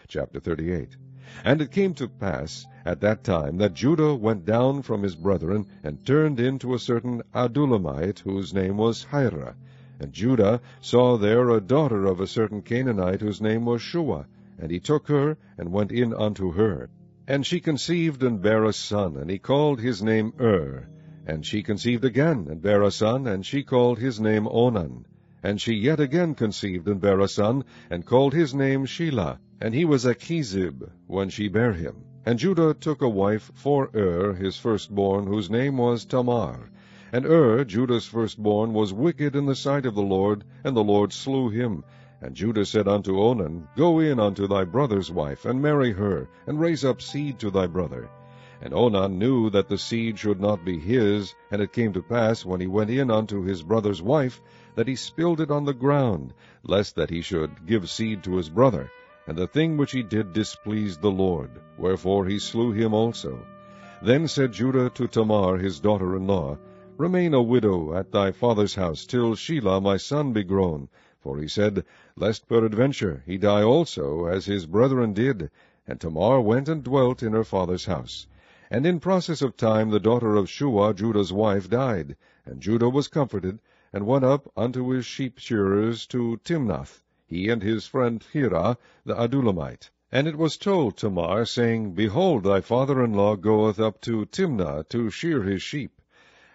Chapter 38. And it came to pass at that time that Judah went down from his brethren, and turned into a certain Adullamite, whose name was Hirah. And Judah saw there a daughter of a certain Canaanite, whose name was Shuah. And he took her, and went in unto her. And she conceived, and bare a son, and he called his name And she conceived again, and bare a son, and she called his name Onan. And she yet again conceived, and bare a son, and called his name Shelah. And he was a Chezib when she bare him. And Judah took a wife for his firstborn, whose name was Tamar. And Judah's firstborn, was wicked in the sight of the Lord, and the Lord slew him. And Judah said unto Onan, Go in unto thy brother's wife, and marry her, and raise up seed to thy brother. And Onan knew that the seed should not be his, and it came to pass, when he went in unto his brother's wife, that he spilled it on the ground, lest that he should give seed to his brother. And the thing which he did displeased the Lord, wherefore he slew him also. Then said Judah to Tamar his daughter-in-law, Remain a widow at thy father's house, till Shelah my son be grown. For he said, Lest peradventure he die also, as his brethren did. And Tamar went and dwelt in her father's house. And in process of time the daughter of Shuah, Judah's wife, died. And Judah was comforted, and went up unto his sheep-shearers to Timnath, he and his friend Hirah the Adullamite. And it was told Tamar, saying, Behold, thy father-in-law goeth up to Timnah to shear his sheep.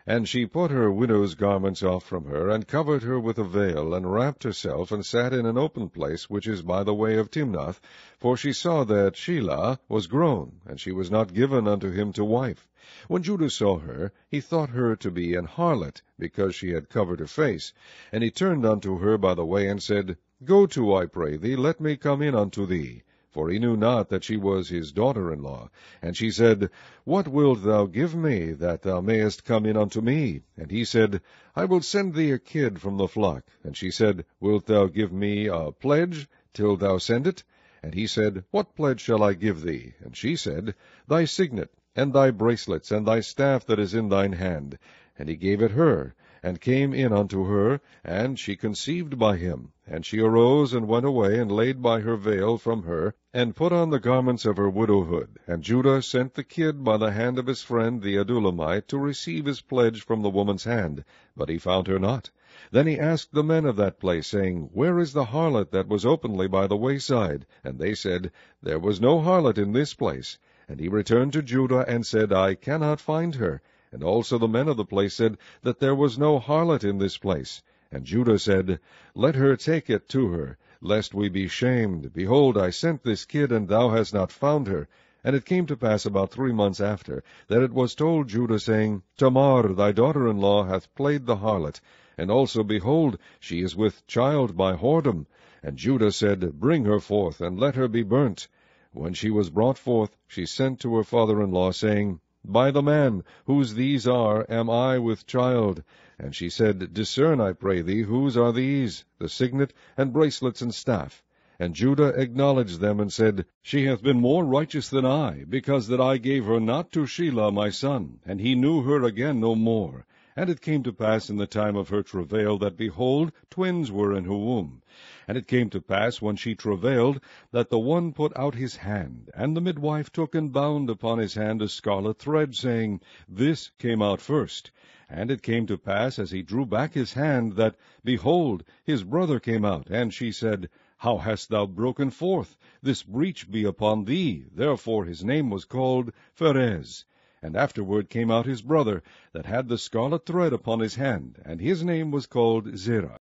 And she put her widow's garments off from her, and covered her with a veil, and wrapped herself, and sat in an open place, which is by the way of Timnath, for she saw that Shelah was grown, and she was not given unto him to wife. When Judah saw her, he thought her to be an harlot, because she had covered her face. And he turned unto her by the way, and said, Go to, I pray thee, let me come in unto thee. For he knew not that she was his daughter-in-law. And she said, What wilt thou give me, that thou mayest come in unto me? And he said, I will send thee a kid from the flock. And she said, Wilt thou give me a pledge till thou send it? And he said, What pledge shall I give thee? And she said, Thy signet, and thy bracelets, and thy staff that is in thine hand. And he gave it her, and came in unto her, and she conceived by him. And she arose, and went away, and laid by her veil from her, and put on the garments of her widowhood. And Judah sent the kid by the hand of his friend the Adullamite to receive his pledge from the woman's hand, but he found her not. Then he asked the men of that place, saying, Where is the harlot that was openly by the wayside? And they said, There was no harlot in this place. And he returned to Judah, and said, I cannot find her. And also the men of the place said that there was no harlot in this place. And Judah said, Let her take it to her, lest we be shamed. Behold, I sent this kid, and thou hast not found her. And it came to pass about 3 months after, that it was told Judah, saying, Tamar, thy daughter-in-law, hath played the harlot, and also, behold, she is with child by whoredom. And Judah said, Bring her forth, and let her be burnt. When she was brought forth, she sent to her father-in-law, saying, By the man, whose these are, am I with child. And she said, Discern, I pray thee, whose are these, the signet, and bracelets, and staff. And Judah acknowledged them, and said, She hath been more righteous than I, because that I gave her not to Shelah my son, and he knew her again no more. And it came to pass in the time of her travail, that, behold, twins were in her womb. And it came to pass, when she travailed, that the one put out his hand, and the midwife took and bound upon his hand a scarlet thread, saying, This came out first. And it came to pass, as he drew back his hand, that, behold, his brother came out. And she said, How hast thou broken forth? This breach be upon thee. Therefore his name was called Pharez. And afterward came out his brother, that had the scarlet thread upon his hand, and his name was called Zerah.